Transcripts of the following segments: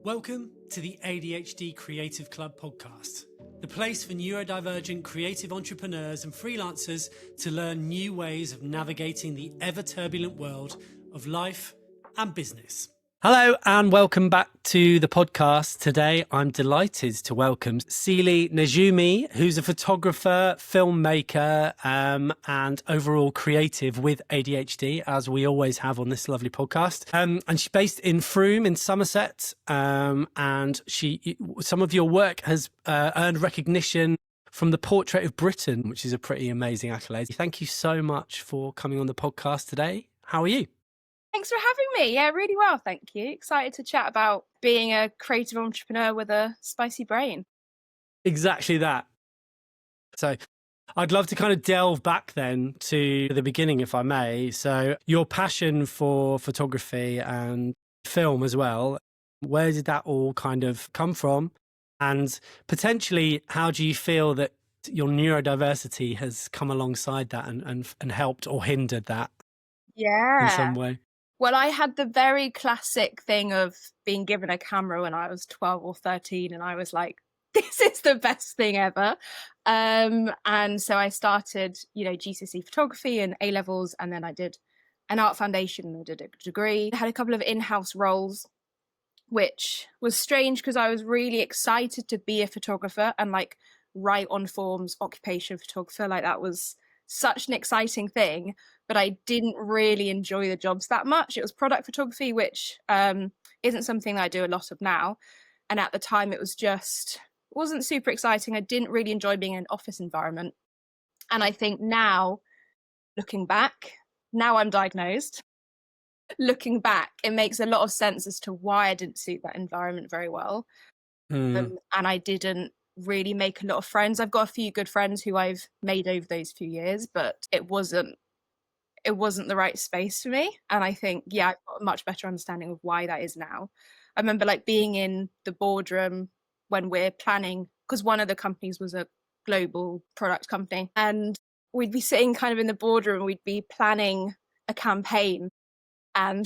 Welcome to the ADHD Creative Club podcast, the place for neurodivergent creative entrepreneurs and freelancers to learn new ways of navigating the ever-turbulent world of life and business. Hello and welcome back to the podcast. Today I'm delighted to welcome Celie Nigoumi, who's a photographer, filmmaker, and overall creative with ADHD, as we always have on this lovely podcast. And she's based in Frome in Somerset, and some of your work has earned recognition from the Portrait of Britain, which is a pretty amazing accolade. Thank you so much for coming on the podcast today. How are you? Thanks for having me. Yeah, really well, thank you. Excited to chat about being a creative entrepreneur with a spicy brain. Exactly that. So I'd love to kind of delve back then to the beginning, if I may. So your passion for photography and film as well, where did that all kind of come from? And potentially, how do you feel that your neurodiversity has come alongside that and helped or hindered that in some way? Well, I had the very classic thing of being given a camera when I was 12 or 13, and I was like, this is the best thing ever. And so I started, GCSE photography and A-levels, and then I did an art foundation and I did a degree. I had a couple of in-house roles, which was strange because I was really excited to be a photographer and like write on forms, occupation photographer. Like that was such an exciting thing, but I didn't really enjoy the jobs that much. It was product photography, which isn't something that I do a lot of now. And at the time, it wasn't super exciting. I didn't really enjoy being in an office environment. And I think now, looking back, now I'm diagnosed. Looking back, it makes a lot of sense as to why I didn't suit that environment very well. And I didn't really make a lot of friends. I've got a few good friends who I've made over those few years, but it wasn't the right space for me. And I think, I've got a much better understanding of why that is now. I remember like being in the boardroom when we're planning, because one of the companies was a global product company, and we'd be sitting kind of in the boardroom, we'd be planning a campaign, and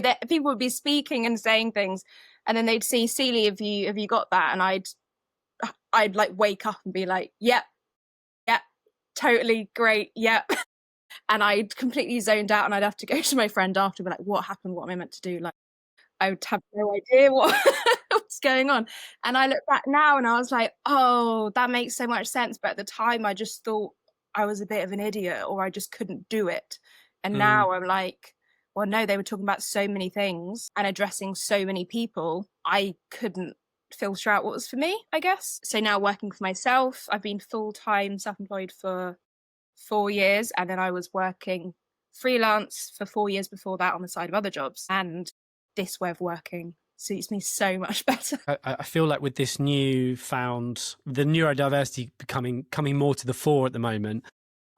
that people would be speaking and saying things, and then they'd see, Celie, have you got that? And I'd like wake up and be like, yep, totally great, yep. And I'd completely zoned out, and I'd have to go to my friend after and be like, what happened? What am I meant to do? Like, I would have no idea what's going on. And I look back now and I was like, oh, that makes so much sense. But at the time, I just thought I was a bit of an idiot, or I just couldn't do it. And now I'm like, well, no, they were talking about so many things and addressing so many people. I couldn't filter out what was for me, I guess. So now working for myself, I've been full-time self-employed for 4 years, and then I was working freelance for 4 years before that on the side of other jobs, and this way of working suits me so much better. I feel like with this the neurodiversity coming more to the fore at the moment,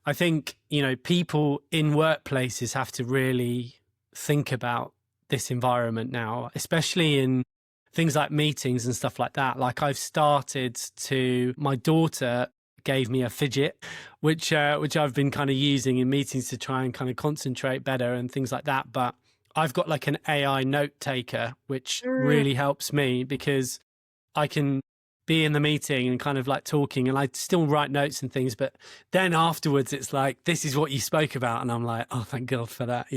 I think, people in workplaces have to really think about this environment now, especially in things like meetings and stuff like that. Like my daughter gave me a fidget, which I've been kind of using in meetings to try and kind of concentrate better and things like that. But I've got like an AI note taker, which really helps me because I can be in the meeting and kind of like talking, and I still write notes and things. But then afterwards, it's like, this is what you spoke about. And I'm like, oh, thank God for that,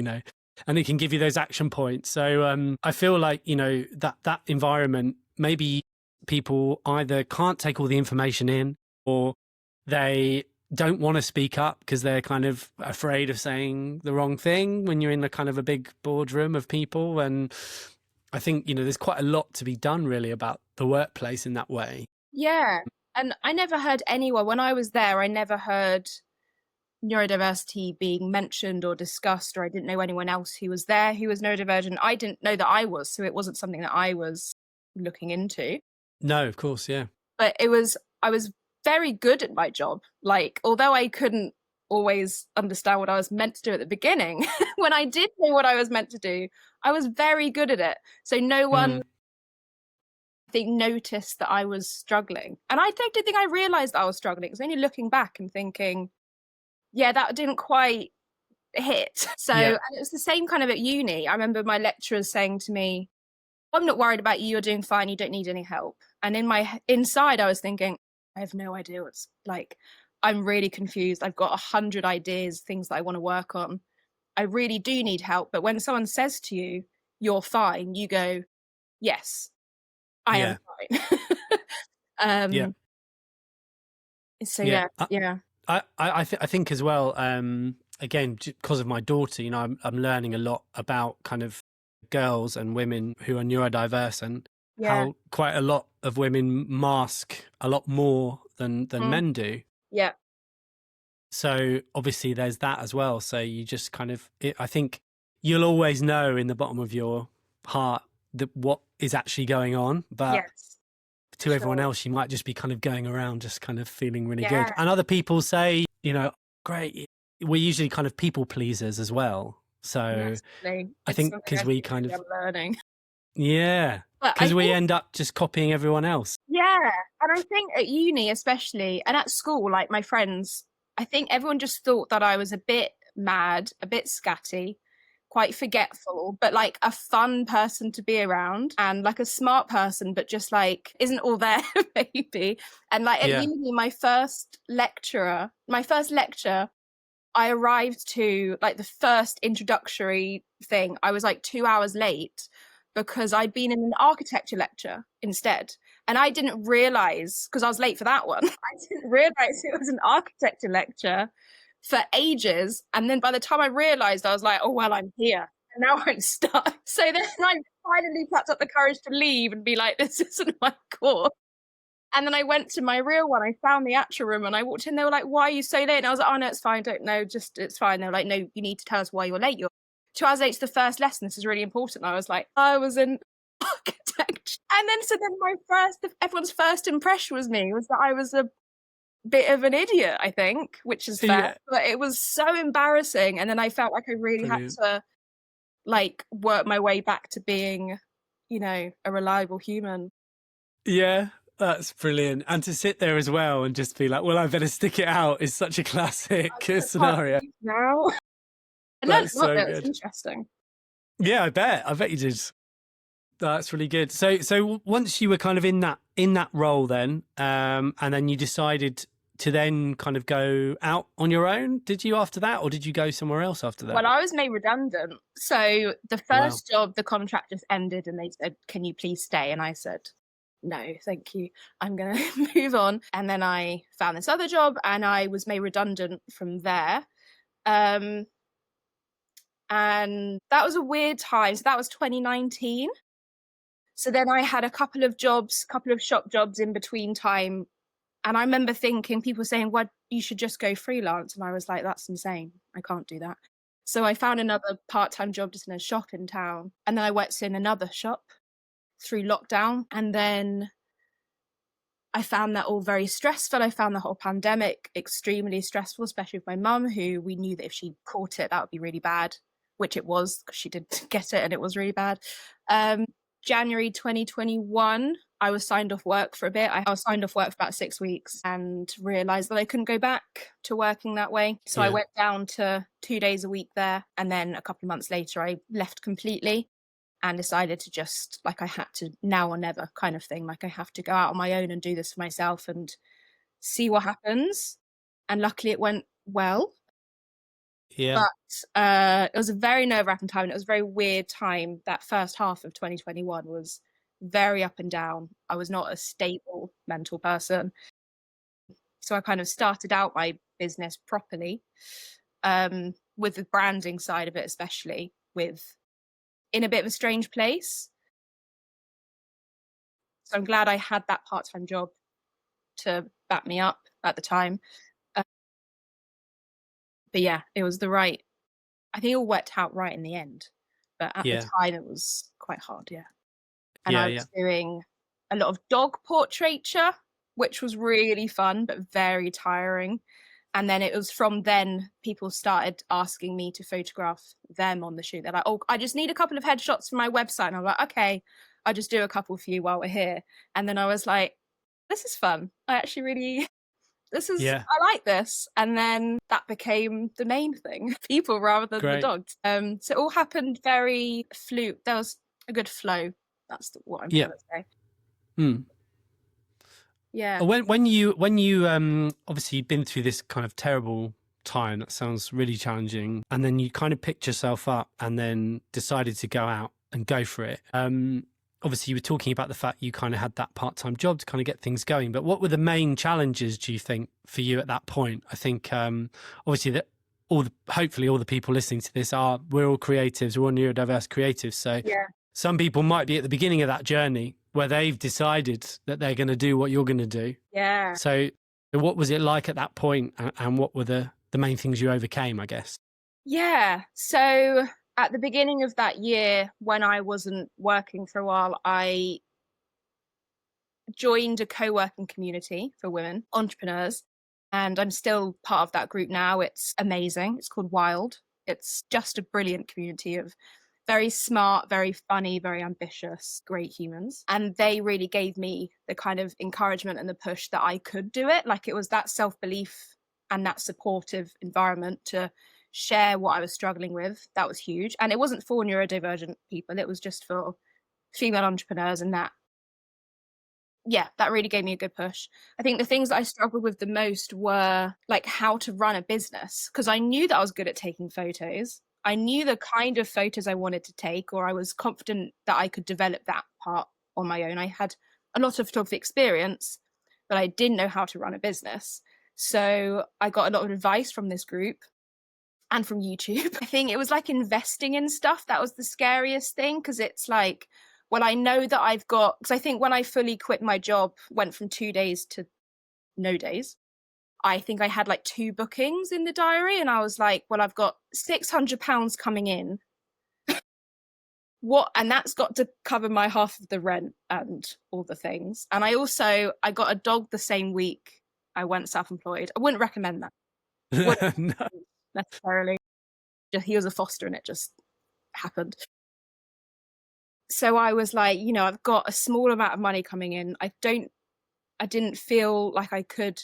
and it can give you those action points. So I feel like, that environment, maybe people either can't take all the information in, or they don't want to speak up because they're kind of afraid of saying the wrong thing when you're in a kind of a big boardroom of people. And I think, there's quite a lot to be done really about the workplace in that way. Yeah. And I never heard anyone, when I was there, I never heard neurodiversity being mentioned or discussed, or I didn't know anyone else who was there who was neurodivergent. I didn't know that I was, so it wasn't something that I was looking into. No, of course, yeah. But I was very good at my job. Like, although I couldn't always understand what I was meant to do at the beginning, when I did know what I was meant to do, I was very good at it. So no one, I think, noticed that I was struggling. And I didn't think I realized that I was struggling. It was only looking back and thinking, yeah, that didn't quite hit. So and it was the same kind of at uni. I remember my lecturers saying to me, I'm not worried about you. You're doing fine. You don't need any help. And in my inside, I was thinking, I have no idea what's like. I'm really confused. I've got 100 ideas, things that I want to work on. I really do need help. But when someone says to you, you're fine, you go, yes, I am fine. Yeah. So Yeah. yeah. I think as well, again, because of my daughter, you know, I'm learning a lot about kind of girls and women who are neurodiverse, and Yeah. how quite a lot of women mask a lot more than men do. Yeah. So obviously there's that as well. So you just kind of, I think you'll always know in the bottom of your heart that what is actually going on, but Yes. to everyone Sure. else, you might just be kind of going around just kind of feeling really good. Yeah. And other people say, you know, great. We're usually kind of people pleasers as well. So Massively. I It's think something because I we think kind maybe of, I'm learning. yeah, But I because we think, end up just copying everyone else. yeah. And I think at uni, especially, and at school, like my friends, I think everyone just thought that I was a bit mad, a bit scatty, quite forgetful, but like a fun person to be around and like a smart person, but just like isn't all there, maybe. And like at Yeah. uni, my first lecture, I arrived to like the first introductory thing. I was like 2 hours late because I'd been in an architecture lecture instead. And I didn't realize, because I was late for that one, I didn't realize it was an architecture lecture for ages. And then by the time I realized, I was like, oh, well, I'm here. And now I'm stuck. So then I finally plucked up the courage to leave and be like, this isn't my course. And then I went to my real one. I found the actual room and I walked in. They were like, why are you so late? And I was like, oh, no, it's fine. Don't know. Just, it's fine. They were like, no, you need to tell us why you're late. You're 2 hours late to the first lesson. This is really important. And I was like, I was in architecture. And then, so then everyone's first impression was that I was a bit of an idiot, I think, which is fair. Yeah. But it was so embarrassing. And then I felt like I really had Brilliant. to like work my way back to being, you know, a reliable human. Yeah. That's brilliant. And to sit there as well and just be like, well, I better stick it out is such a classic scenario. Now. I learned That's a lot so there. It's good. interesting. Yeah, I bet you did. That's really good. So once you were kind of in that role then, and then you decided to then kind of go out on your own, did you after that, or did you go somewhere else after that? Well, I was made redundant. So the Wow. first job, the contract just ended and they said, can you please stay? And I said, no, thank you. I'm going to move on. And then I found this other job and I was made redundant from there. And that was a weird time. So that was 2019. So then I had a couple of shop jobs in between time. And I remember thinking, people saying, well, you should just go freelance. And I was like, that's insane. I can't do that. So I found another part-time job just in a shop in town. And then I worked in another shop through lockdown. And then I found that all very stressful. I found the whole pandemic extremely stressful, especially with my mum, who we knew that if she caught it, that would be really bad, which it was because she did get it and it was really bad. January 2021, I was signed off work for a bit. I was signed off work for about 6 weeks and realised that I couldn't go back to working that way. So I went down to 2 days a week there. And then a couple of months later, I left completely and decided to just, like, I had to now or never kind of thing. Like, I have to go out on my own and do this for myself and see what happens. And luckily it went well. Yeah. But it was a very nerve-wracking time. And it was a very weird time. That first half of 2021 was very up and down. I was not a stable mental person. So I kind of started out my business properly, with the branding side of it, especially in a bit of a strange place. So I'm glad I had that part-time job to back me up at the time. But yeah, it was I think it all worked out right in the end. But at the time it was quite hard, yeah. And I was doing a lot of dog portraiture, which was really fun, but very tiring. And then it was from then people started asking me to photograph them on the shoot. They're like, oh, I just need a couple of headshots for my website. And I'm like, okay, I'll just do a couple for you while we're here. And then I was like, this is fun. I actually really, I like this. And then that became the main thing, people rather than the dogs. So it all happened very fluke. There was a good flow That's what I'm Yeah. trying to say. Mm. Yeah. When you obviously you've been through this kind of terrible time, that sounds really challenging, and then you kind of picked yourself up and then decided to go out and go for it. Obviously you were talking about the fact you kind of had that part-time job to kind of get things going, but what were the main challenges, do you think, for you at that point? I think obviously that hopefully all the people listening to this we're all creatives, we're all neurodiverse creatives, so Yeah. some people might be at the beginning of that journey where they've decided that they're going to do what you're going to do. Yeah. So what was it like at that point, and what were the main things you overcame, I guess? Yeah. So at the beginning of that year, when I wasn't working for a while, I joined a co-working community for women entrepreneurs, and I'm still part of that group now. It's amazing. It's called Wild. It's just a brilliant community of very smart, very funny, very ambitious, great humans. And they really gave me the kind of encouragement and the push that I could do it. Like, it was that self-belief and that supportive environment to share what I was struggling with. That was huge. And it wasn't for neurodivergent people, it was just for female entrepreneurs. And that really gave me a good push. I think the things that I struggled with the most were like how to run a business, because I knew that I was good at taking photos. I knew the kind of photos I wanted to take, or I was confident that I could develop that part on my own. I had a lot of photography experience, but I didn't know how to run a business. So I got a lot of advice from this group and from YouTube. I think it was like investing in stuff that was the scariest thing, because it's like, well, I know that I've got, because I think when I fully quit my job, went from 2 days to no days, I think I had like 2 bookings in the diary, and I was like, well, I've got £600 coming in. And that's got to cover my half of the rent and all the things. And I got a dog the same week I went self-employed. I wouldn't recommend that. No. Necessarily. He was a foster and it just happened. So I was like, I've got a small amount of money coming in. I didn't feel like I could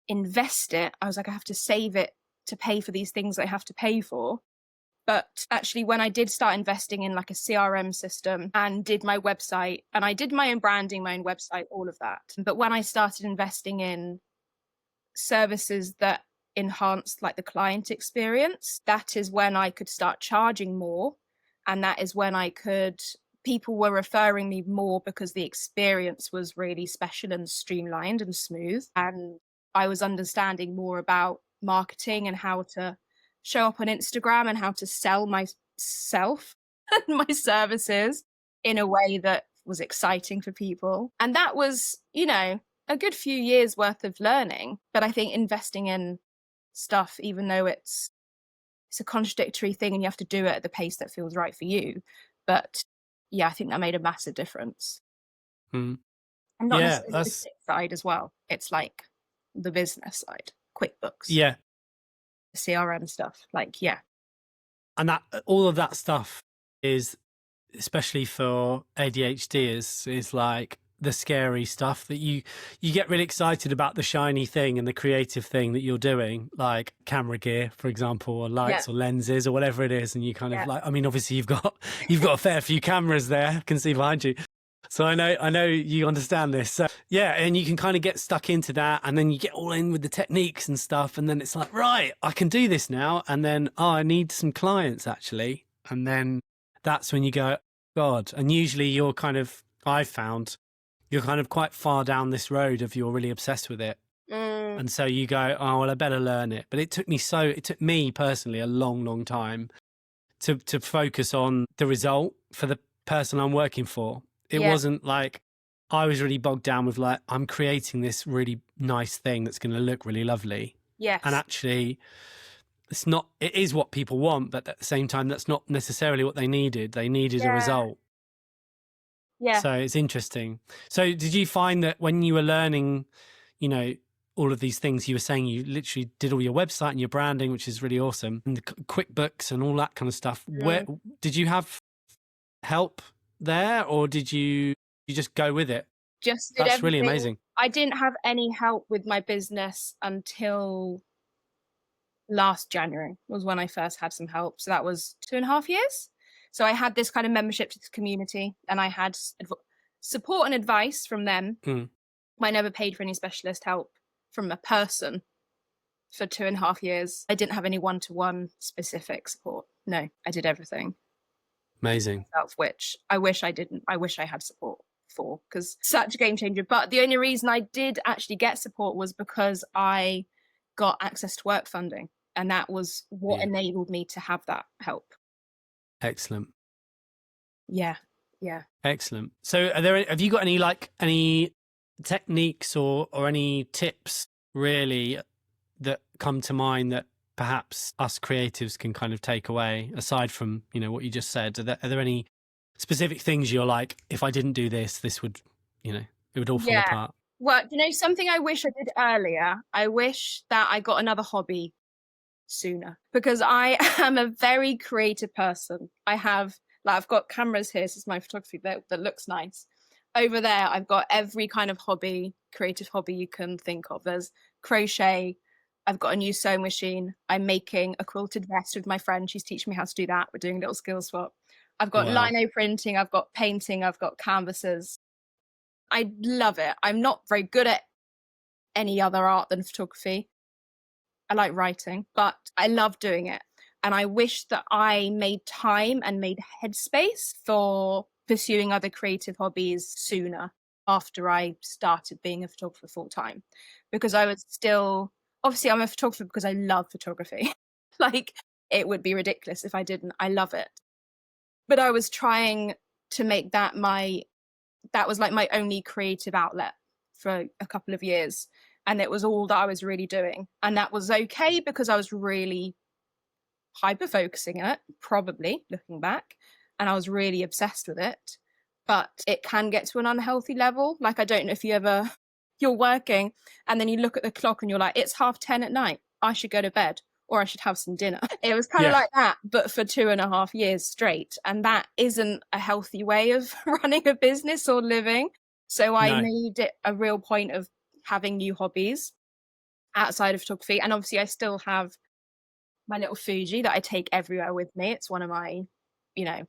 invest it. I was like, I have to save it to pay for these things I have to pay for. But actually, when I did start investing in like a CRM system and did my website, and I did my own branding, my own website, all of that. But when I started investing in services that enhanced like the client experience, that is when I could start charging more. And that is when people were referring me more, because the experience was really special and streamlined and smooth. And I was understanding more about marketing and how to show up on Instagram and how to sell myself and my services in a way that was exciting for people. And that was, a good few years worth of learning. But I think investing in stuff, even though it's a contradictory thing and you have to do it at the pace that feels right for you. But I think that made a massive difference. Mm. And not Yeah, necessarily the tech side as well. It's like the business side, QuickBooks, yeah, CRM stuff. and that all of that stuff is, especially for ADHD, is like the scary stuff that you get really excited about, the shiny thing and the creative thing that you're doing, like camera gear, for example, or lights or lenses or whatever it is. And you kind of like, I mean, obviously you've got a fair few cameras there, I can see behind you. So I know you understand this. So yeah, and you can kind of get stuck into that, and then you get all in with the techniques and stuff, and then it's like, right, I can do this now. And then, I need some clients actually. And then that's when you go, God. And usually I've found you're kind of quite far down this road of you're really obsessed with it. And so you go, oh, well, I better learn it. But it took me personally a long, long time to focus on the result for the person I'm working for. It wasn't like I was really bogged down with like, I'm creating this really nice thing that's going to look really lovely. Yes. And actually it is what people want, but at the same time, that's not necessarily what they needed. They needed a result. Yeah. So it's interesting. So did you find that when you were learning, all of these things, you were saying you literally did all your website and your branding, which is really awesome, and the QuickBooks and all that kind of stuff. Where did you have help there, or did you just go with it? Just did That's everything. really amazing. I didn't have any help with my business until last January was when I first had some help. So that was 2.5 years. So I had this kind of membership to the community, and I had support and advice from them. Mm. I never paid for any specialist help from a person for 2.5 years. I didn't have any one-to-one specific support. No, I did everything. Amazing. Myself, which I wish I didn't. I wish I had support for, because such a game changer. But the only reason I did actually get support was because I got access to work funding, and that was what enabled me to have that help. Excellent. Yeah. Excellent. So have you got any techniques or any tips really that come to mind that perhaps us creatives can kind of take away, aside from, what you just said? Are there any specific things you're like, if I didn't do this would, it would all fall apart? Well, something I wish I did earlier, I wish that I got another hobby sooner, because I am a very creative person. I've got cameras here. This is my photography that looks nice. Over there, I've got every kind of hobby, creative hobby you can think of. There's crochet. I've got a new sewing machine. I'm making a quilted vest with my friend. She's teaching me how to do that. We're doing a little skill swap. I've got lino printing. I've got painting. I've got canvases. I love it. I'm not very good at any other art than photography. I like writing, but I love doing it. And I wish that I made time and made headspace for pursuing other creative hobbies sooner, after I started being a photographer full time, because I was still, obviously I'm a photographer because I love photography. Like, it would be ridiculous if I didn't. I love it. But I was trying to make that was like my only creative outlet for a couple of years. And it was all that I was really doing. And that was okay, because I was really hyper focusing on it, probably looking back, and I was really obsessed with it. But it can get to an unhealthy level. Like, I don't know if you're working and then you look at the clock and you're like, it's 10:30 at night. I should go to bed, or I should have some dinner. It was kind of like that, but for 2.5 years straight. And that isn't a healthy way of running a business or living. So I made it a real point of having new hobbies outside of photography. And obviously I still have my little Fuji that I take everywhere with me. It's one of my,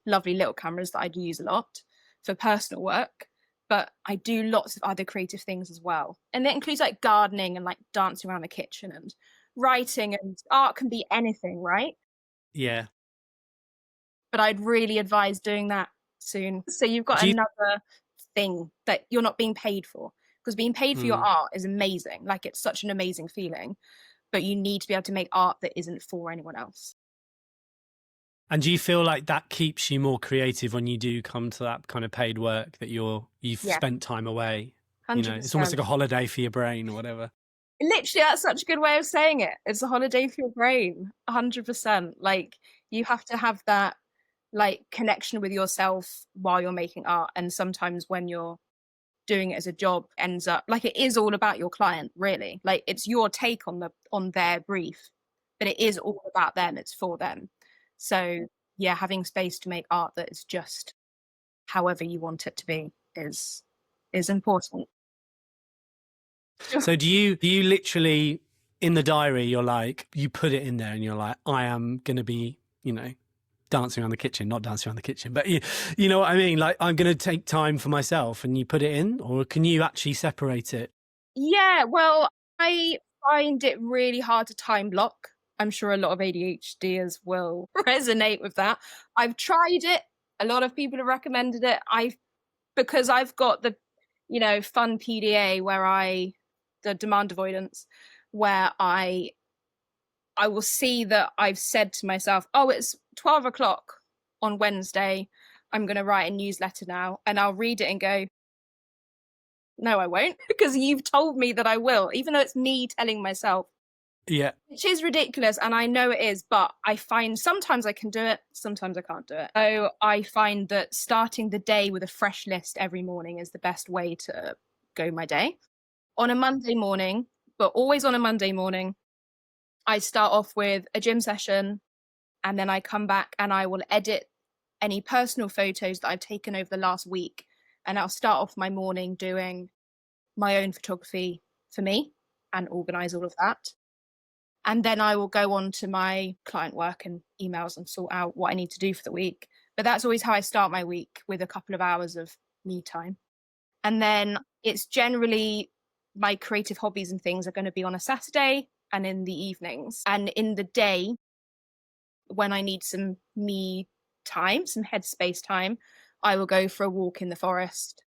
lovely little cameras that I do use a lot for personal work. But I do lots of other creative things as well. And that includes like gardening and like dancing around the kitchen and writing, and art can be anything, right? Yeah. But I'd really advise doing that soon. So you've got another thing that you're not being paid for, because being paid for your art is amazing. Like, it's such an amazing feeling, but you need to be able to make art that isn't for anyone else. And do you feel like that keeps you more creative when you do come to that kind of paid work, that you've spent time away? 100%. It's almost like a holiday for your brain or whatever. Literally, that's such a good way of saying it. It's a holiday for your brain, 100%. Like, you have to have that like connection with yourself while you're making art. And sometimes when you're doing it as a job, ends up like, it is all about your client, really. Like, it's your take on their brief, but it is all about them. It's for them. So yeah, having space to make art that is just however you want it to be is important. So do you literally, in the diary, you're like, you put it in there and you're like, I am going to be, dancing around the kitchen, not dancing around the kitchen, but you know what I mean? Like, I'm going to take time for myself, and you put it in, or can you actually separate it? Yeah, well, I find it really hard to time block. I'm sure a lot of ADHDers will resonate with that. I've tried it. A lot of people have recommended it. Because I've got the, fun PDA the demand avoidance, where I will see that I've said to myself, oh, it's 12 o'clock on Wednesday. I'm going to write a newsletter now. And I'll read it and go, no, I won't, because you've told me that I will, even though it's me telling myself. Yeah. Which is ridiculous, and I know it is, but I find sometimes I can do it, sometimes I can't do it. So I find that starting the day with a fresh list every morning is the best way to go my day. On a Monday morning, but always on a Monday morning, I start off with a gym session, and then I come back and I will edit any personal photos that I've taken over the last week. And I'll start off my morning doing my own photography for me and organize all of that. And then I will go on to my client work and emails and sort out what I need to do for the week. But that's always how I start my week, with a couple of hours of me time. And then it's generally my creative hobbies and things are going to be on a Saturday and in the evenings. And in the day, when I need some me time, some headspace time, I will go for a walk in the forest.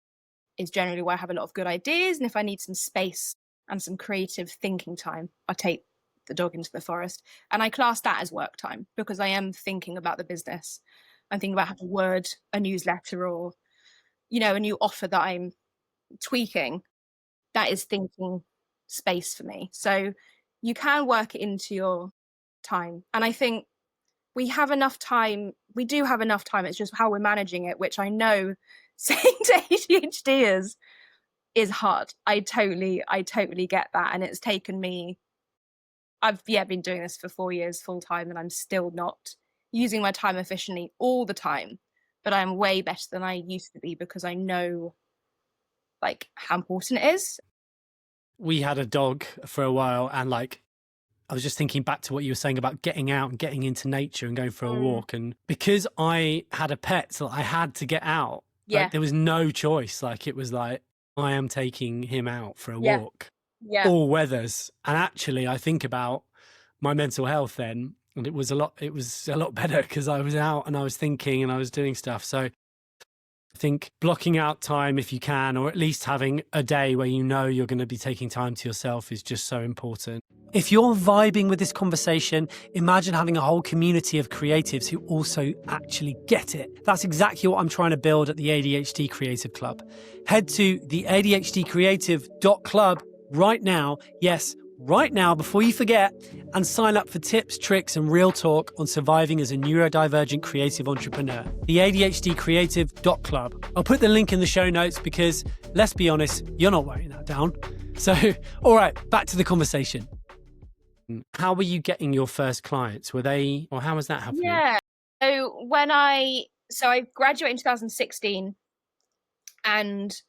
Is generally where I have a lot of good ideas. And if I need some space and some creative thinking time, I take the dog into the forest. And I class that as work time, because I am thinking about the business. I'm thinking about how to word a newsletter, or, a new offer that I'm tweaking. That is thinking space for me. So you can work it into your time. And I think we have enough time. We do have enough time. It's just how we're managing it, which I know saying to ADHDers is hard. I totally get that. And it's taken me, I've been doing this for 4 years full time, and I'm still not using my time efficiently all the time. But I'm way better than I used to be, because I know like how important it is. We had a dog for a while, and like, I was just thinking back to what you were saying about getting out and getting into nature and going for a walk. And because I had a pet, so I had to get out. Yeah. Like, there was no choice. Like, it was like, I am taking him out for a walk, all weathers. And actually, I think about my mental health then, and it was a lot better, because I was out and I was thinking and I was doing stuff. So I think blocking out time if you can, or at least having a day where you're going to be taking time to yourself, is just so important. If you're vibing with this conversation, imagine having a whole community of creatives who also actually get it. That's exactly what I'm trying to build at the ADHD Creative Club. Head to the ADHDcreative.club right now. Yes, right now, before you forget, and sign up for tips, tricks, and real talk on surviving as a neurodivergent creative entrepreneur. The ADHDcreative.club. I'll put the link in the show notes, because let's be honest, you're not writing that down. So, all right, back to the conversation. How were you getting your first clients? Or how was that happening? Yeah. So I graduated in 2016, and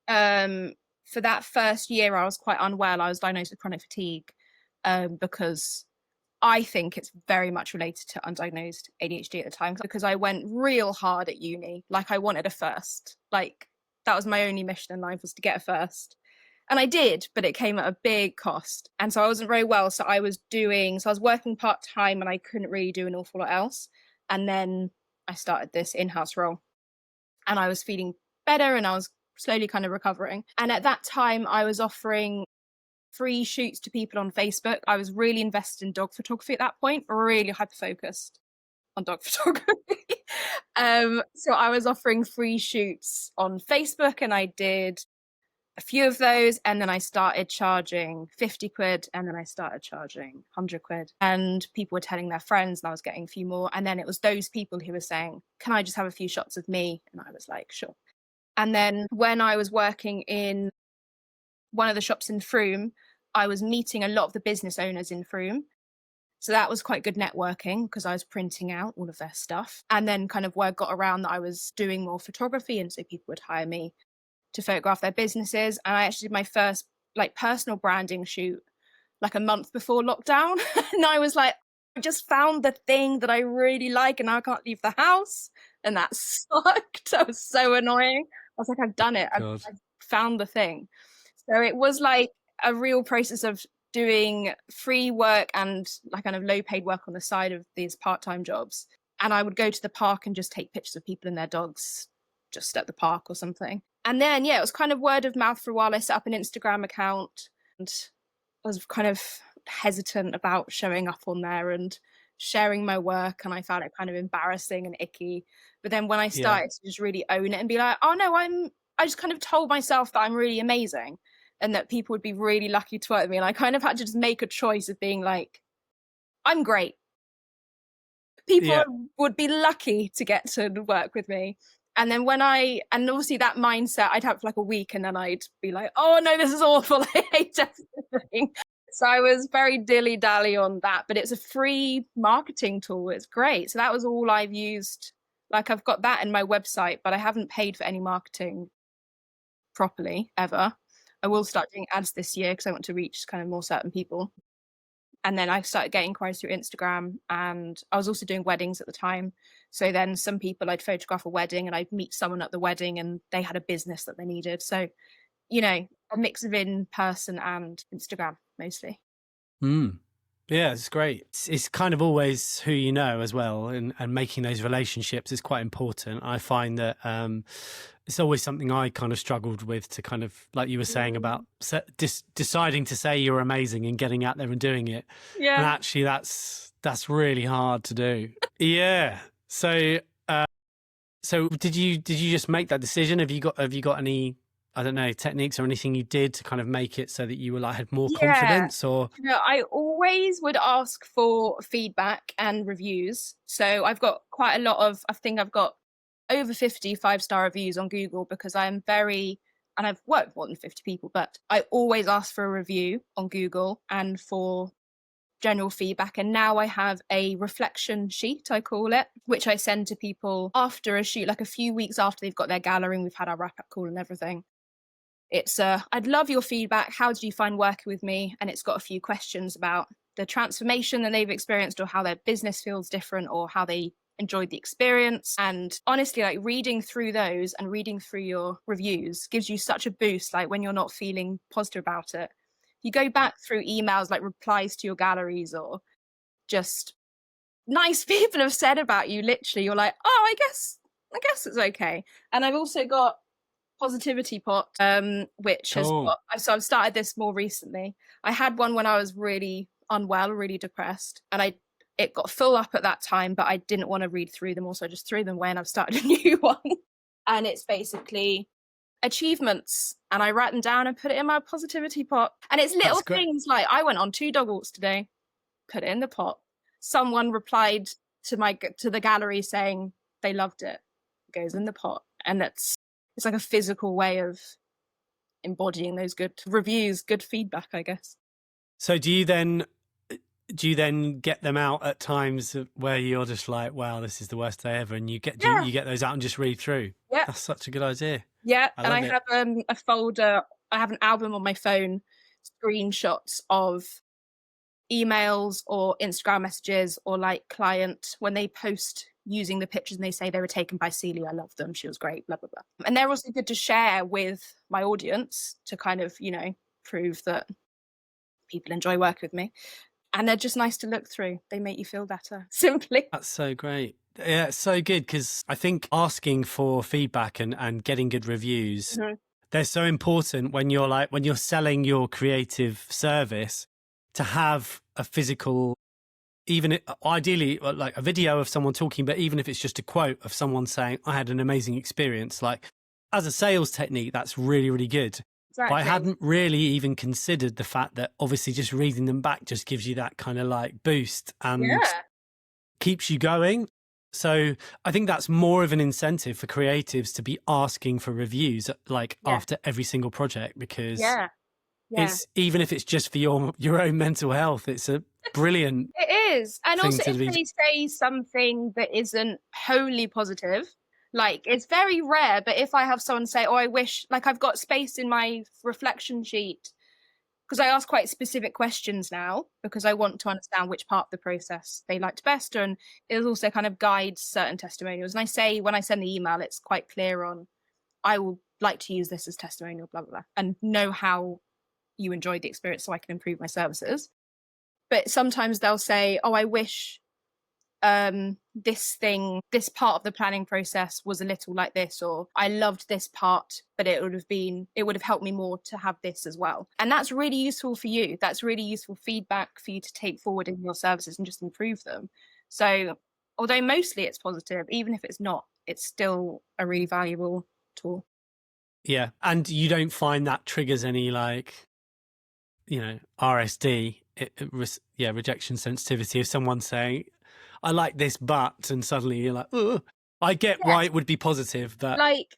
for that first year I was quite unwell. I was diagnosed with chronic fatigue, because I think it's very much related to undiagnosed ADHD at the time, because I went real hard at uni. Like, I wanted a first. Like, that was my only mission in life, was to get a first. And I did, but it came at a big cost. And so I wasn't very well. So I was working part-time, and I couldn't really do an awful lot else. And then I started this in-house role, and I was feeling better, and I was slowly kind of recovering. And at that time, I was offering free shoots to people on Facebook. I was really invested in dog photography at that point, really hyper-focused on dog photography. So I was offering free shoots on Facebook, and I did a few of those, and then I started charging 50 quid, and then I started charging 100 quid, and people were telling their friends, and I was getting a few more. And then it was those people who were saying, can I just have a few shots of me? And I was like, sure. And then when I was working in one of the shops in Frome, I was meeting a lot of the business owners in Frome. So that was quite good networking, because I was printing out all of their stuff. And then kind of word got around that I was doing more photography, and so people would hire me to photograph their businesses. And I actually did my first like personal branding shoot like a month before lockdown. And I was like, I just found the thing that I really like, and now I can't leave the house. And that sucked. That was so annoying. I was like, I've done it. I've found the thing. So it was like a real process of doing free work and like kind of low paid work on the side of these part-time jobs. And I would go to the park and just take pictures of people and their dogs just at the park or something. And then, it was kind of word of mouth for a while. I set up an Instagram account, and I was kind of hesitant about showing up on there and sharing my work. And I found it kind of embarrassing and icky. But then when I started to just really own it and be like, oh no, I just kind of told myself that I'm really amazing, and that people would be really lucky to work with me. And I kind of had to just make a choice of being like, I'm great. People would be lucky to get to work with me. And then and obviously that mindset I'd have for like a week, and then I'd be like, oh no, this is awful. I hate everything. So I was very dilly-dally on that, but it's a free marketing tool. It's great. So that was all I've used. Like, I've got that in my website, but I haven't paid for any marketing properly ever. I will start doing ads this year, because I want to reach kind of more certain people. And then I started getting inquiries through Instagram, and I was also doing weddings at the time. So then some people, I'd photograph a wedding and I'd meet someone at the wedding and they had a business that they needed. So, a mix of in person and Instagram mostly. Mm. Yeah, it's great. It's kind of always who you know as well, and making those relationships is quite important. I find that it's always something I kind of struggled with, to kind of, like you were saying about deciding to say you're amazing and getting out there and doing it. And Yeah. actually, that's really hard to do. Yeah. So did you just make that decision? Have you got any, I don't know, techniques or anything you did to kind of make it so that you were like had more Yeah. confidence? Or I always would ask for feedback and reviews. So I've got quite a lot of, I think I've got over 50 5-star reviews on Google, because I am very, and I've worked with more than 50 people, but I always ask for a review on Google and for general feedback. And now I have a reflection sheet, I call it, which I send to people after a shoot, like a few weeks after they've got their gallery and we've had our wrap up call and everything. It's I'd love your feedback. How did you find working with me? And it's got a few questions about the transformation that they've experienced, or how their business feels different, or how they enjoyed the experience. And honestly, like, reading through those and reading through your reviews gives you such a boost, like when you're not feeling positive about it. You go back through emails, like replies to your galleries, or just nice people have said about you, literally, you're like, oh, I guess it's okay. And I've also got Positivity Pot, which has cool. got, so I've started this more recently. I had one when I was really unwell, really depressed, and it got full up at that time, but I didn't want to read through them all, so I just threw them away and I've started a new one. And it's basically achievements, and I write them down and put it in my positivity pot. And it's little That's great. things like, I went on 2 dog walks today, put it in the pot. Someone replied to the gallery saying they loved it, goes in the pot. And it's like a physical way of embodying those good reviews, good feedback, I guess. So do you then get them out at times where you're just like, wow, this is the worst day ever, and you Yeah. get those out and just read through? Yeah. That's such a good idea. Yeah. I And I love it. have a folder, I have an album on my phone, screenshots of emails or Instagram messages, or like client when they post using the pictures and they say they were taken by Celie, I love them, she was great, blah blah blah. And they're also good to share with my audience to kind of, prove that people enjoy working with me. And they're just nice to look through. They make you feel better, simply. That's so great. Yeah, it's so good, because I think asking for feedback and getting good reviews, they're so important when you're selling your creative service, to have a physical, even ideally like a video of someone talking, but even if it's just a quote of someone saying, I had an amazing experience, like, as a sales technique, that's really, really good. Exactly. But I hadn't really even considered the fact that obviously just reading them back just gives you that kind of like boost and keeps you going. So I think that's more of an incentive for creatives to be asking for reviews, like after every single project, because it's, even if it's just for your own mental health, it's a brilliant. It is. And also, if be. they say something that isn't wholly positive, like, it's very rare, but if I have someone say, oh, I wish, like, I've got space in my reflection sheet, because I ask quite specific questions now, because I want to understand which part of the process they liked best. And it also kind of guides certain testimonials. And I say, when I send the email, it's quite clear on, I will like to use this as testimonial, blah, blah, blah, and know how you enjoyed the experience so I can improve my services. But sometimes they'll say, oh, I wish this part of the planning process was a little like this, or I loved this part, but it would have helped me more to have this as well. And that's really useful for you. That's really useful feedback for you to take forward in your services and just improve them. So although mostly it's positive, even if it's not, it's still a really valuable tool. Yeah. And you don't find that triggers any, like, RSD, rejection sensitivity, of someone saying, I like this, but, and suddenly you're like, oh, I get why it would be positive, but like,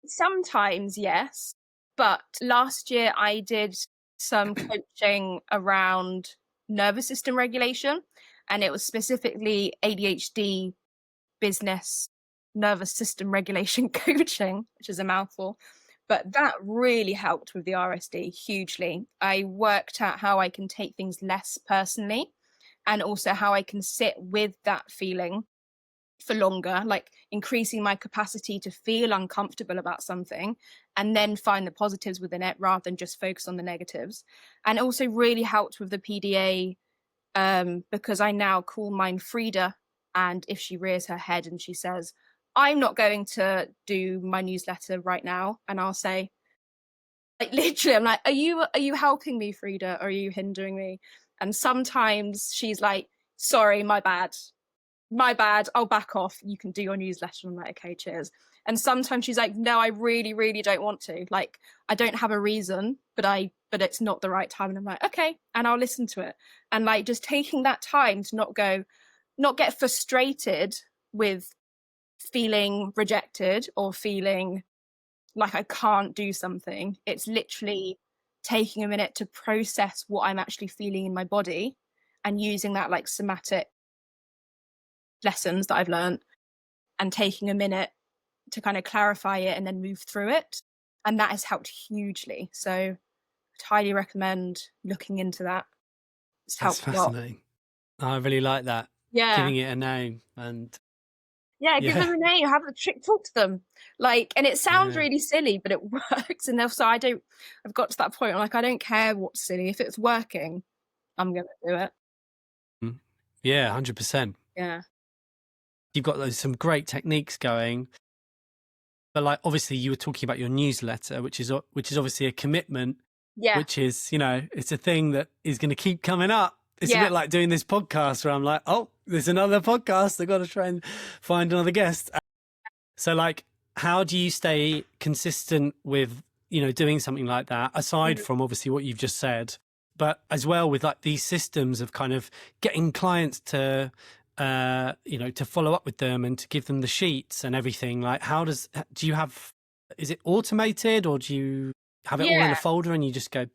sometimes, yes. But last year I did some coaching around nervous system regulation, and it was specifically ADHD business nervous system regulation coaching, which is a mouthful. But that really helped with the RSD hugely. I worked out how I can take things less personally and also how I can sit with that feeling for longer, like increasing my capacity to feel uncomfortable about something and then find the positives within it rather than just focus on the negatives. And it also really helped with the PDA because I now call mine Frida. And if she rears her head and she says, I'm not going to do my newsletter right now, and I'll say, like literally, I'm like, are you helping me, Frida, or are you hindering me? And sometimes she's like, sorry, my bad, I'll back off. You can do your newsletter. I'm like, okay, cheers. And sometimes she's like, no, I really, really don't want to. Like, I don't have a reason, but it's not the right time. And I'm like, okay, and I'll listen to it. And like just taking that time to not get frustrated with feeling rejected or feeling like I can't do something. It's literally taking a minute to process what I'm actually feeling in my body and using that like somatic lessons that I've learned and taking a minute to kind of clarify it and then move through it. And that has helped hugely. So I'd highly recommend looking into that. It's That's helped a lot. fascinating. I really like that. Yeah. Giving it a name and Yeah, give yeah, them a name, have a trick, talk to them. Like, and it sounds yeah. really silly, but it works. And so I've got to that point. I'm like, I don't care what's silly. If it's working, I'm going to do it. Mm. Yeah, 100%. Yeah. You've got some great techniques going. But like obviously you were talking about your newsletter, which is obviously a commitment, Yeah. which is, it's a thing that is going to keep coming up. It's a Yeah. bit like doing this podcast where I'm like, oh, there's another podcast. I've got to try and find another guest. So like, how do you stay consistent with, doing something like that, aside Mhm. from obviously what you've just said, but as well with like these systems of kind of getting clients to, to follow up with them and to give them the sheets and everything? Like, do you have, is it automated or do you have it all in a Yeah. folder and you just go,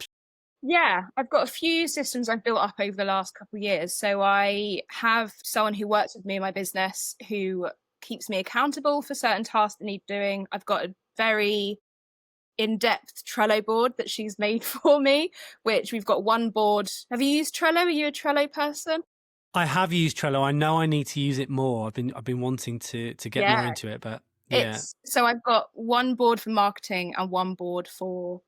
Yeah, I've got a few systems I've built up over the last couple of years. So I have someone who works with me in my business who keeps me accountable for certain tasks that need doing. I've got a very in-depth Trello board that she's made for me, which we've got one board. Have you used Trello? Are you a Trello person? I have used Trello. I know I need to use it more. I've been wanting to get more Yeah. into it, but yeah. It's so I've got one board for marketing and one board for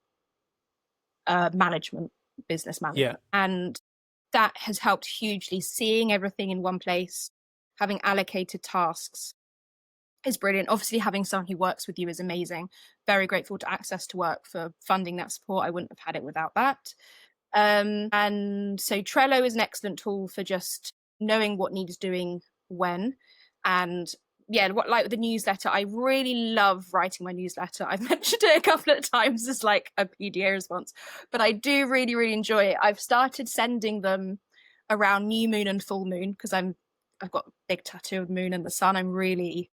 management, business Yeah. management. And that has helped hugely. Seeing everything in one place, having allocated tasks is brilliant. Obviously, having someone who works with you is amazing. Very grateful to Access to Work for funding that support. I wouldn't have had it without that. And so Trello is an excellent tool for just knowing what needs doing when. And yeah, what like with the newsletter, I really love writing my newsletter. I've mentioned it a couple of times as like a PDA response, but I do really, really enjoy it. I've started sending them around new moon and full moon because I've got a big tattoo of moon and the sun. I'm really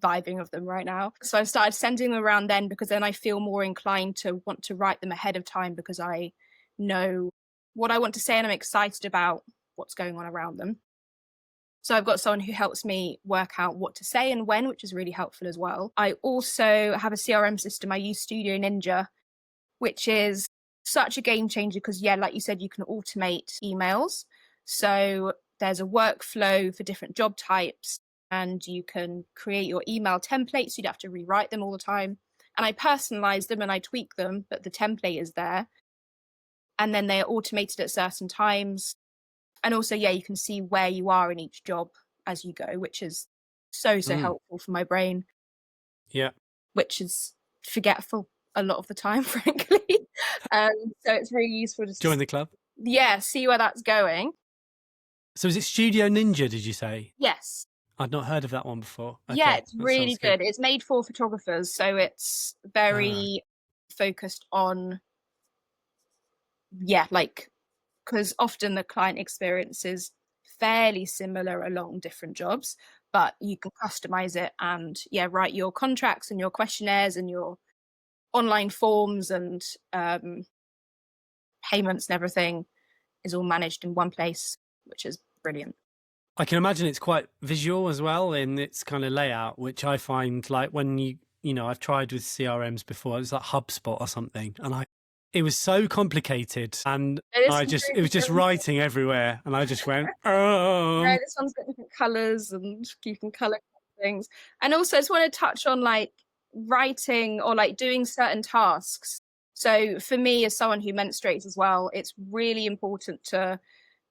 vibing of them right now. So I've started sending them around then because then I feel more inclined to want to write them ahead of time because I know what I want to say and I'm excited about what's going on around them. So I've got someone who helps me work out what to say and when, which is really helpful as well. I also have a CRM system. I use Studio Ninja, which is such a game changer because, yeah, like you said, you can automate emails. So there's a workflow for different job types and you can create your email templates. You don't have to rewrite them all the time. And I personalize them and I tweak them, but the template is there. And then they are automated at certain times. And also, yeah, you can see where you are in each job as you go, which is so helpful for my brain. Yeah. Which is forgetful a lot of the time, frankly. So it's really useful to Join the club. yeah, see where that's going. So is it Studio Ninja, did you say? Yes. I'd not heard of that one before. Yeah, Okay, it's that sounds really good. good. It's made for photographers, so it's very focused on yeah, like because often the client experience is fairly similar along different jobs, but you can customize it and yeah, write your contracts and your questionnaires and your online forms and payments and everything is all managed in one place, which is brilliant. I can imagine it's quite visual as well in its kind of layout, which I find like when I've tried with CRMs before. It was like HubSpot or something, and it was so complicated, and it was just writing everywhere, and I just went, No, oh. this one's got different colours and you can colour things. And also I just want to touch on like writing or like doing certain tasks. So for me, as someone who menstruates as well, it's really important to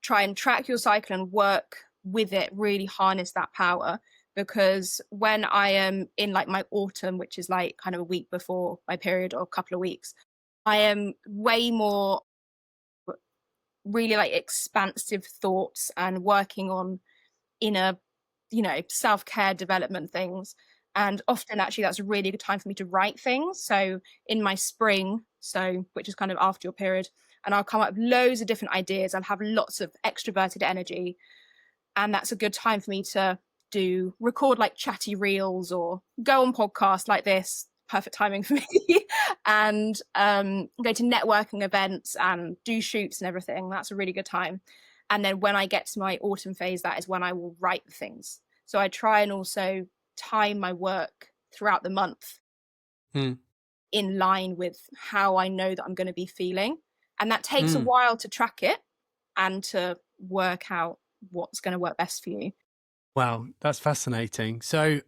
try and track your cycle and work with it, really harness that power. Because when I am in like my autumn, which is like kind of a week before my period or a couple of weeks, I am way more really like expansive thoughts and working on inner, self-care development things. And often actually that's a really good time for me to write things. So in my spring, so which is kind of after your period, and I'll come up with loads of different ideas. I'll have lots of extroverted energy. And that's a good time for me to record like chatty reels or go on podcasts like this. Perfect timing for me. And go to networking events and do shoots and everything. That's a really good time. And then when I get to my autumn phase, that is when I will write things. So I try and also time my work throughout the month in line with how I know that I'm going to be feeling. And that takes a while to track it and to work out what's going to work best for you. Wow, that's fascinating. So,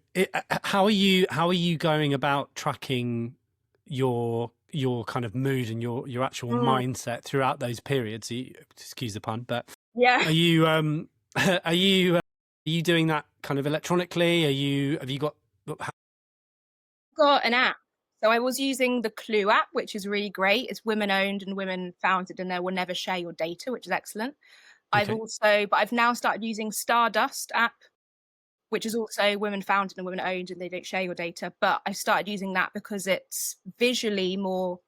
how are you going about tracking your kind of mood and your actual mindset throughout those periods? Excuse the pun, but yeah, are you are you doing that kind of electronically? Have you got an app? So I was using the Clue app, which is really great. It's women owned and women founded, and they will never share your data, which is excellent. Okay. I've now started using Stardust app, which is also women founded and women owned, and they don't share your data. But I started using that because it's visually more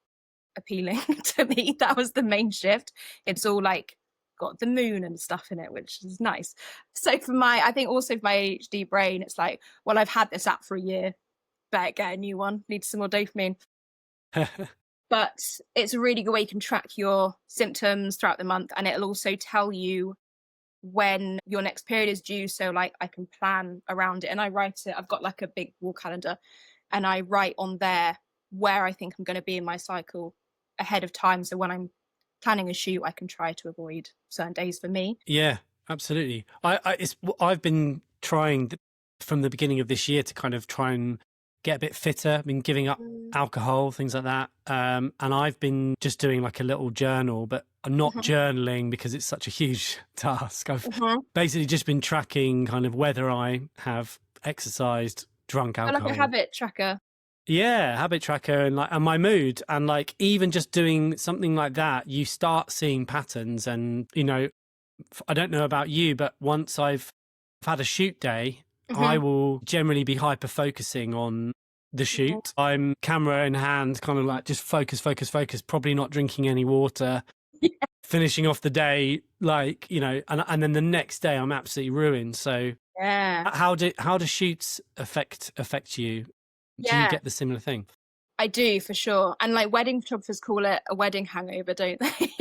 appealing to me. That was the main shift. It's all like got the moon and stuff in it, which is nice. So I think also for my ADHD brain, it's like, well, I've had this app for a year, better get a new one, need some more dopamine. But it's a really good way you can track your symptoms throughout the month, and it'll also tell you when your next period is due. So like I can plan around it, and I write it. I've got like a big wall calendar, and I write on there where I think I'm going to be in my cycle ahead of time. So when I'm planning a shoot, I can try to avoid certain days for me. Yeah, absolutely. I've been trying from the beginning of this year to kind of try and get a bit fitter. I've been giving up alcohol, things like that. And I've been just doing like a little journal, but I'm not journaling because it's such a huge task. I've basically just been tracking kind of whether I have exercised, drunk alcohol. Like a habit tracker. Yeah, habit tracker and my mood, and like even just doing something like that, you start seeing patterns. And I don't know about you, but once I've had a shoot day, I will generally be hyper focusing on the shoot. I'm camera in hand, kind of like just focus, probably not drinking any water, finishing off the day, like, and then the next day I'm absolutely ruined. So yeah, how do shoots affect you? Do you get the similar thing? I do, for sure. And like wedding photographers call it a wedding hangover, don't they?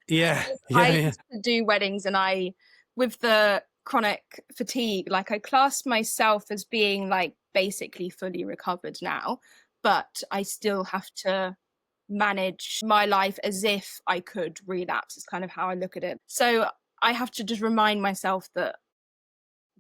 Yeah. I used to do weddings, and with the chronic fatigue, like I class myself as being like basically fully recovered now, but I still have to manage my life as if I could relapse. It's kind of how I look at it. So I have to just remind myself that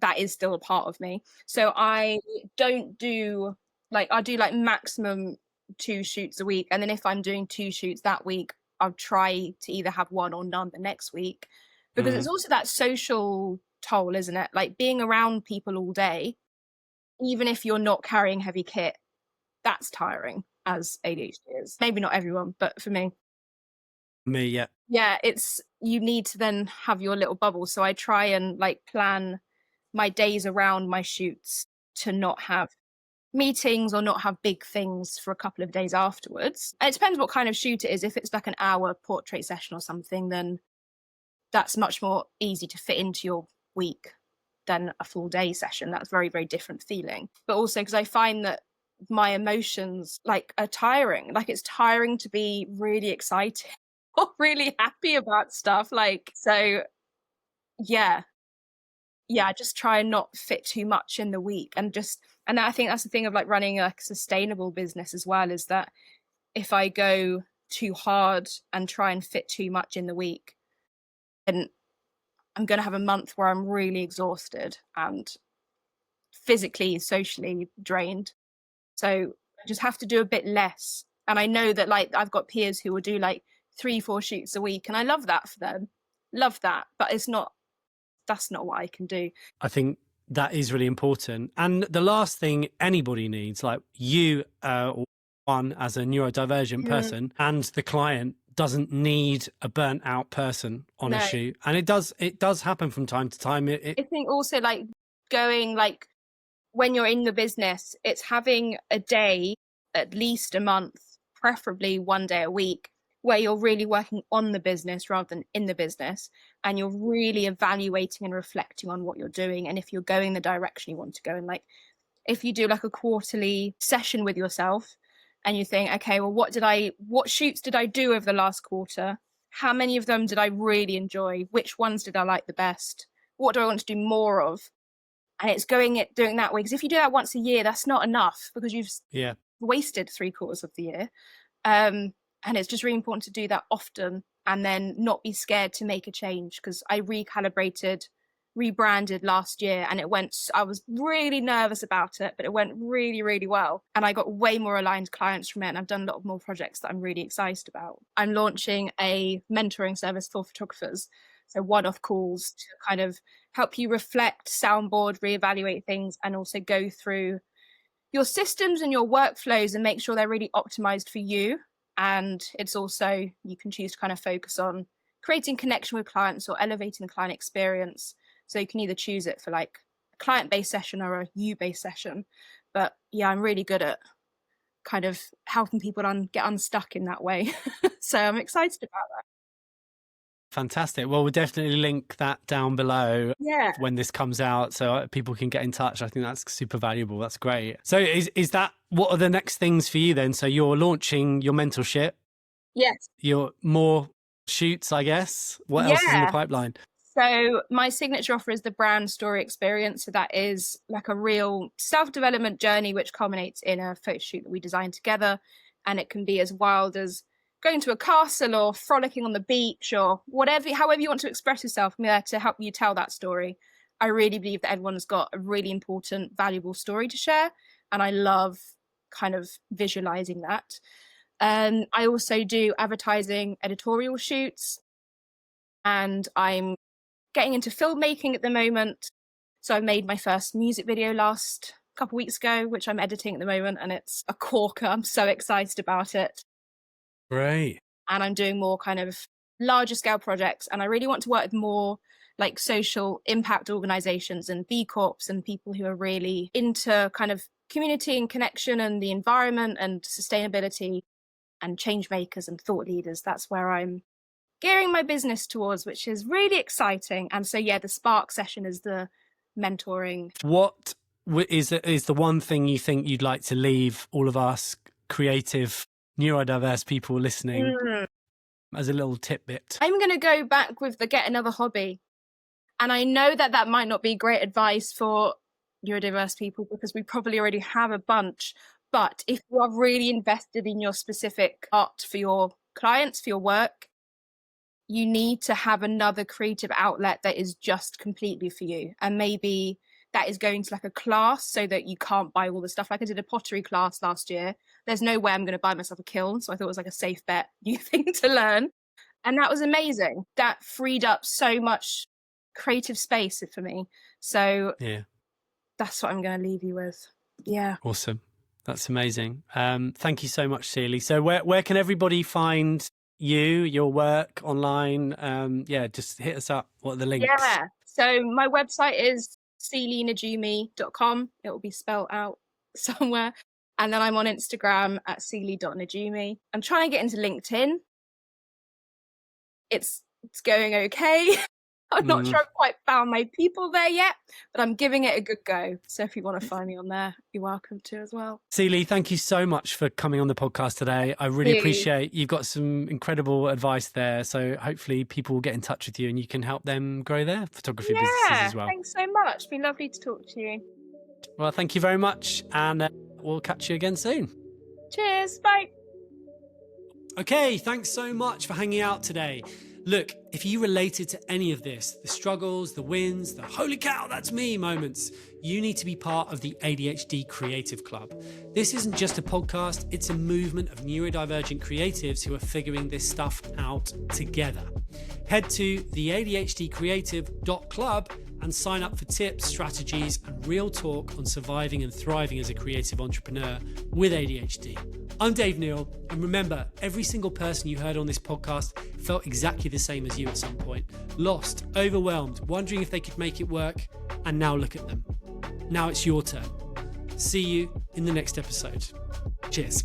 that is still a part of me. So I don't do I do like maximum 2 shoots a week. And then if I'm doing 2 shoots that week, I'll try to either have one or none the next week. Because it's also that social toll, isn't it? Like being around people all day, even if you're not carrying heavy kit, that's tiring, as ADHD is. Maybe not everyone, but for me. Me, yeah. Yeah, you need to then have your little bubble. So I try and like plan my days around my shoots to not have meetings or not have big things for a couple of days afterwards. And it depends what kind of shoot it is. If it's like an hour portrait session or something, then that's much more easy to fit into your week than a full day session. That's very, very different feeling. But also because I find that my emotions are tiring. Like it's tiring to be really excited or really happy about stuff. So yeah, I just try and not fit too much in the week and just And I think that's the thing of like running a sustainable business as well, is that if I go too hard and try and fit too much in the week, then I'm going to have a month where I'm really exhausted and physically, socially drained. So I just have to do a bit less. And I know that like I've got peers who will do like 3-4 shoots a week, and I love that for them. Love that. But that's not what I can do. I think that is really important. And the last thing anybody needs, like you, one as a neurodivergent person, and the client doesn't need a burnt out person on a shoot. And it does happen from time to time. I think also like going like when you're in the business, it's having a day, at least a month, preferably 1 day a week, where you're really working on the business rather than in the business, and you're really evaluating and reflecting on what you're doing and if you're going the direction you want to go. And like if you do like a quarterly session with yourself and you think, okay, well, what shoots did I do over the last quarter? How many of them did I really enjoy? Which ones did I like the best? What do I want to do more of? And it's doing that way. Because if you do that once a year, that's not enough, because you've wasted 3/4 of the year. And it's just really important to do that often, and then not be scared to make a change. Because I rebranded last year, and I was really nervous about it, but it went really, really well. And I got way more aligned clients from it. And I've done a lot more projects that I'm really excited about. I'm launching a mentoring service for photographers. So one-off calls to kind of help you reflect, soundboard, reevaluate things, and also go through your systems and your workflows and make sure they're really optimized for you. And it's also, you can choose to kind of focus on creating connection with clients or elevating the client experience. So you can either choose it for like a client-based session or a you-based session. But yeah, I'm really good at kind of helping people get unstuck in that way. So I'm excited about that. Fantastic. Well, we'll definitely link that down below when this comes out, so people can get in touch. I think that's super valuable. That's great. So is that, what are the next things for you then? So you're launching your mentorship. Yes. Your more shoots, I guess. What else is in the pipeline? So my signature offer is the brand story experience. So that is like a real self-development journey, which culminates in a photo shoot that we designed together. And it can be as wild as going to a castle or frolicking on the beach or however you want to express yourself. I'm there to help you tell that story. I really believe that everyone's got a really important, valuable story to share. And I love kind of visualizing that. I also do advertising editorial shoots, and I'm getting into filmmaking at the moment. So I made my first music video last couple of weeks ago, which I'm editing at the moment, and it's a corker. I'm so excited about it. Great. And I'm doing more kind of larger scale projects, and I really want to work with more like social impact organizations and B Corps and people who are really into kind of community and connection and the environment and sustainability and change makers and thought leaders. That's where I'm gearing my business towards, which is really exciting. And so, yeah, the Spark session is the mentoring. What is the one thing you think you'd like to leave all of us creative, neurodiverse people listening as a little tidbit? I'm going to go back with the get another hobby. And I know that might not be great advice for neurodiverse people, because we probably already have a bunch. But if you are really invested in your specific art for your clients, for your work, you need to have another creative outlet that is just completely for you. And maybe that is going to like a class, so that you can't buy all the stuff. Like I did a pottery class last year. There's no way I'm going to buy myself a kiln. So I thought it was like a safe bet, new thing to learn. And that was amazing. That freed up so much creative space for me. So yeah, that's what I'm going to leave you with. Yeah. Awesome. That's amazing. Thank you so much, Celie. So where can everybody find you, your work online? Just hit us up. What are the links? Yeah. So my website is celienigoumi.com. It will be spelled out somewhere. And then I'm on Instagram at celie.nigoumi. I'm trying to get into LinkedIn. It's going okay. I'm not sure I've quite found my people there yet, but I'm giving it a good go. So if you want to find me on there, you're welcome to as well. Celie, thank you so much for coming on the podcast today. I really appreciate you've got some incredible advice there. So hopefully people will get in touch with you and you can help them grow their photography businesses as well. Thanks so much. It's been lovely to talk to you. Well, thank you very much. And we'll catch you again soon. Cheers. Bye. Okay, thanks so much for hanging out today. Look, if you related to any of this, the struggles, the wins, the holy cow, that's me moments, you need to be part of the ADHD Creative Club. This isn't just a podcast, it's a movement of neurodivergent creatives who are figuring this stuff out together. Head to theadhdcreative.club and sign up for tips, strategies, and real talk on surviving and thriving as a creative entrepreneur with ADHD. I'm Dave Neal, and remember, every single person you heard on this podcast felt exactly the same as you at some point. Lost, overwhelmed, wondering if they could make it work, and now look at them. Now it's your turn. See you in the next episode. Cheers.